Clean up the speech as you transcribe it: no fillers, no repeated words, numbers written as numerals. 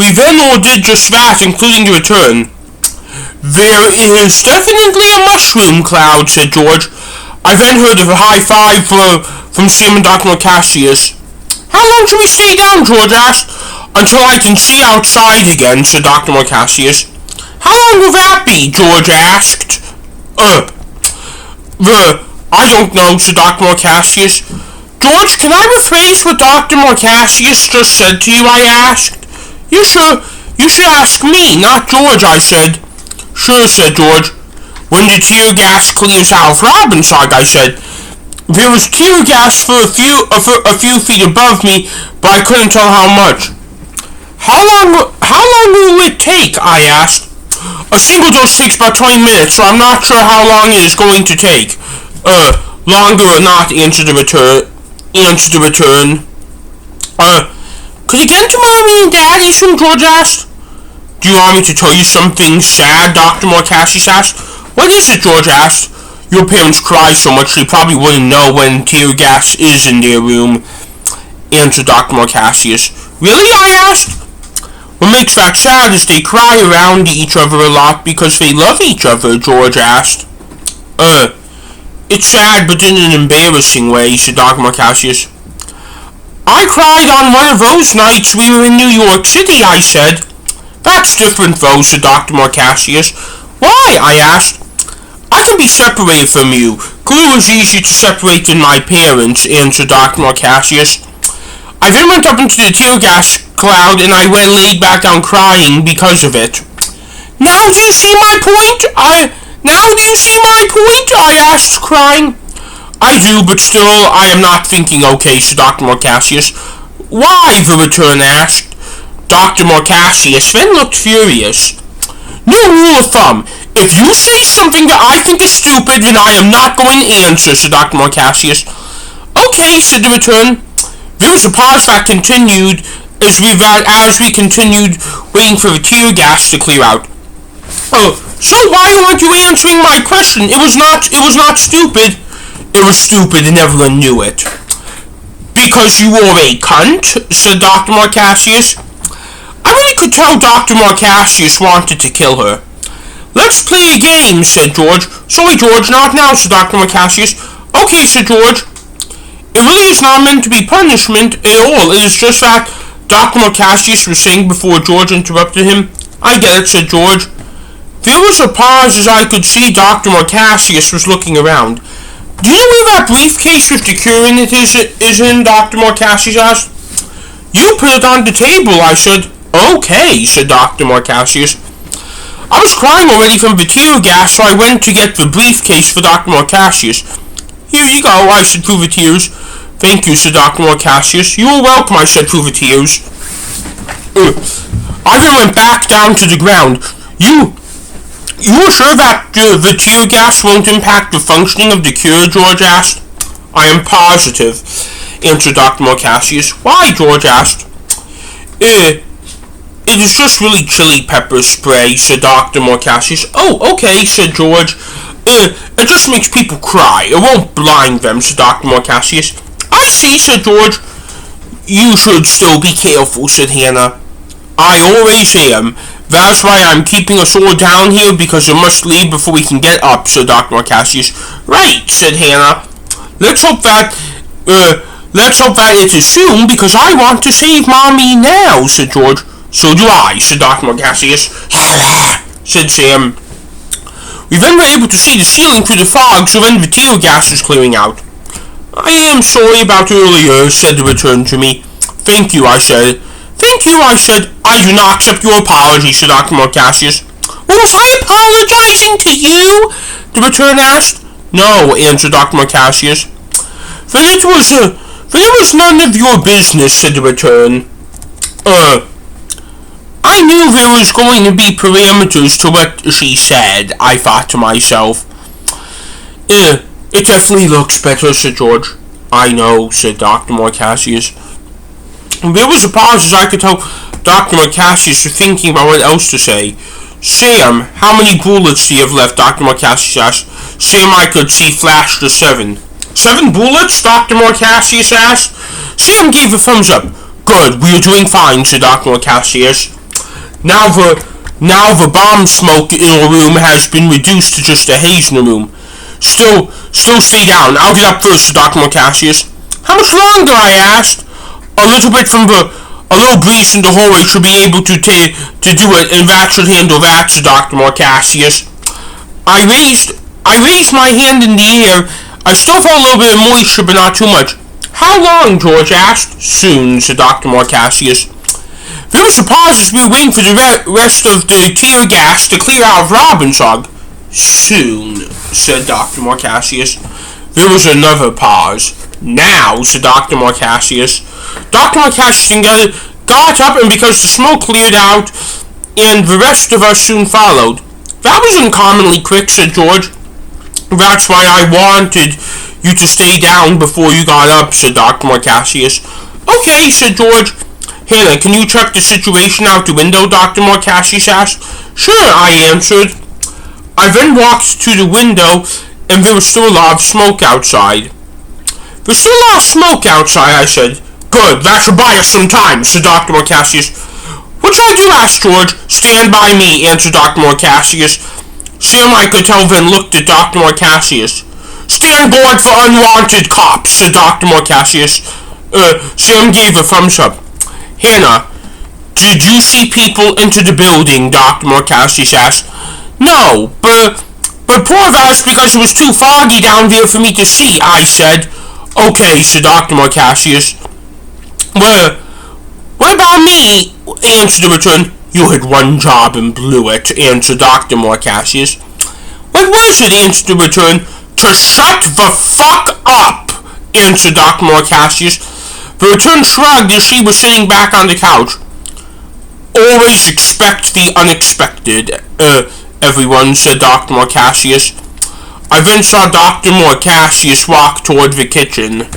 We then all did just that, including the return. There is definitely a mushroom cloud, said George. I then heard of a high five from Sam and Dr. Cassius. How long should we stay down, George asked. Until I can see outside again, said Dr. Cassius. How long will that be? George asked. I don't know, said Dr. Cassius. George, can I rephrase what Dr. Cassius just said to you? I asked. You should ask me, not George, I said. Sure, said George. When the tear gas clears out of Robbinsog, I said. There was tear gas for a few feet above me, but I couldn't tell how much. How long will it take? I asked. A single dose takes about 20 minutes, so I'm not sure how long it is going to take. Longer or not, answered the return. Could you get to Mommy and Daddy's room? George asked. Do you want me to tell you something sad? Dr. Cassius asked. What is it? George asked. Your parents cry so much they probably wouldn't know when tear gas is in their room, answered Dr. Cassius. Really? I asked. What makes that sad is they cry around each other a lot because they love each other, George asked. It's sad, but in an embarrassing way, said Dr. Cassius. I cried on one of those nights we were in New York City, I said. That's different, though, said Dr. Cassius. Why? I asked. I can be separated from you. Clearly it was easy to separate than my parents, answered Dr. Cassius. I then went up into the tear gas cloud and I went laid back down crying because of it. Now do you see my point? I asked, crying. I do, but still, I am not thinking okay, said Dr. Cassius. Why? The return asked. Dr. Cassius then looked furious. New rule of thumb. If you say something that I think is stupid, then I am not going to answer, said Dr. Cassius. Okay, said the return. There was a pause that continued as we continued waiting for the tear gas to clear out. So why aren't you answering my question? It was not stupid. It was stupid and everyone knew it. Because you were a cunt, said Dr. Cassius. I really could tell Dr. Cassius wanted to kill her. Let's play a game, said George. Sorry, George, not now, said Dr. Cassius. Okay, said George. It really is not meant to be punishment at all. It is just that Dr. Cassius was saying before George interrupted him. I get it, said George. There was a pause as I could see Dr. Cassius was looking around. Do you know where that briefcase with the cure in it is in? Dr. Cassius asked. You put it on the table, I said. Okay, said Dr. Cassius. I was crying already from the tear gas, so I went to get the briefcase for Dr. Cassius. Here you go, I said through the tears. Thank you, said Dr. Cassius. You are welcome, I said through the tears. I then went back down to the ground. You are sure that the tear gas won't impact the functioning of the cure? George asked. I am positive, answered Dr. Cassius. Why? George asked. It is just really chili pepper spray, said Dr. Cassius. Oh, okay, said George. It just makes people cry. It won't blind them, said Dr. Cassius. I see, said George. You should still be careful, said Hannah. I always am. That's why I'm keeping us all down here, because we must leave before we can get up, said Dr. Cassius. Right, said Hannah. Let's hope that it is soon, because I want to save Mommy now, said George. So do I, said Dr. Cassius. said Sam. We then were able to see the ceiling through the fog, so then the tear gas was clearing out. I am sorry about earlier, said the return to me. Thank you, I said. Thank you, I said. I do not accept your apology, said Dr. Cassius. Well, was I apologizing to you? The return asked. No, answered Dr. Cassius. Then it was none of your business, said the return. I knew there was going to be parameters to what she said, I thought to myself. It definitely looks better, said George. I know, said Dr. Cassius. There was a pause as I could tell Dr. Cassius was thinking about what else to say. Sam, how many bullets do you have left? Dr. Cassius asked. Sam, I could see, flashed to 7. 7 bullets? Dr. Cassius asked. Sam gave a thumbs up. Good, we are doing fine, said Dr. Cassius. Now the bomb smoke in the room has been reduced to just a haze in the room. Still stay down. I'll get up first, said Dr. Morcassius. How much longer? I asked. A little breeze in the hallway should be able to do it, and that should handle that, said Dr. Morcassius. I raised my hand in the air. I still felt a little bit of moisture, but not too much. How long? George asked. Soon, said Dr. Morcassius. There was a pause as we were waiting for the rest of the tear gas to clear out of Robbinsog. Soon, said Dr. Morcassius. There was another pause. Now, said Dr. Morcassius. Dr. Morcassius got up, and because the smoke cleared out, and the rest of us soon followed. That was uncommonly quick, said George. That's why I wanted you to stay down before you got up, said Dr. Morcassius. Okay, said George. Hannah, can you check the situation out the window? Dr. Morcassius asked. Sure, I answered. I then walked to the window, and there was still a lot of smoke outside. There's still a lot of smoke outside, I said. Good, that should buy us some time, said Dr. Morcassius. What should I do? Asked George. Stand by me, answered Dr. Morcassius. Sam, I could tell, then looked at Dr. Morcassius. Stand board for unwanted cops, said Dr. Morcassius. Sam gave a thumbs up. Hannah, did you see people enter the building? Dr. Morcassius asked. No, but poor that's because it was too foggy down there for me to see, I said. Okay, said Dr. Morcassius. Well, what about me? Answered the return. You had one job and blew it, answered Dr. Morcassius. What was it? Answered the return. To shut the fuck up, answered Dr. Morcassius. The return shrugged as she was sitting back on the couch. Always expect the unexpected, everyone, said Dr. Morcassius. I then saw Dr. Morcassius walk toward the kitchen.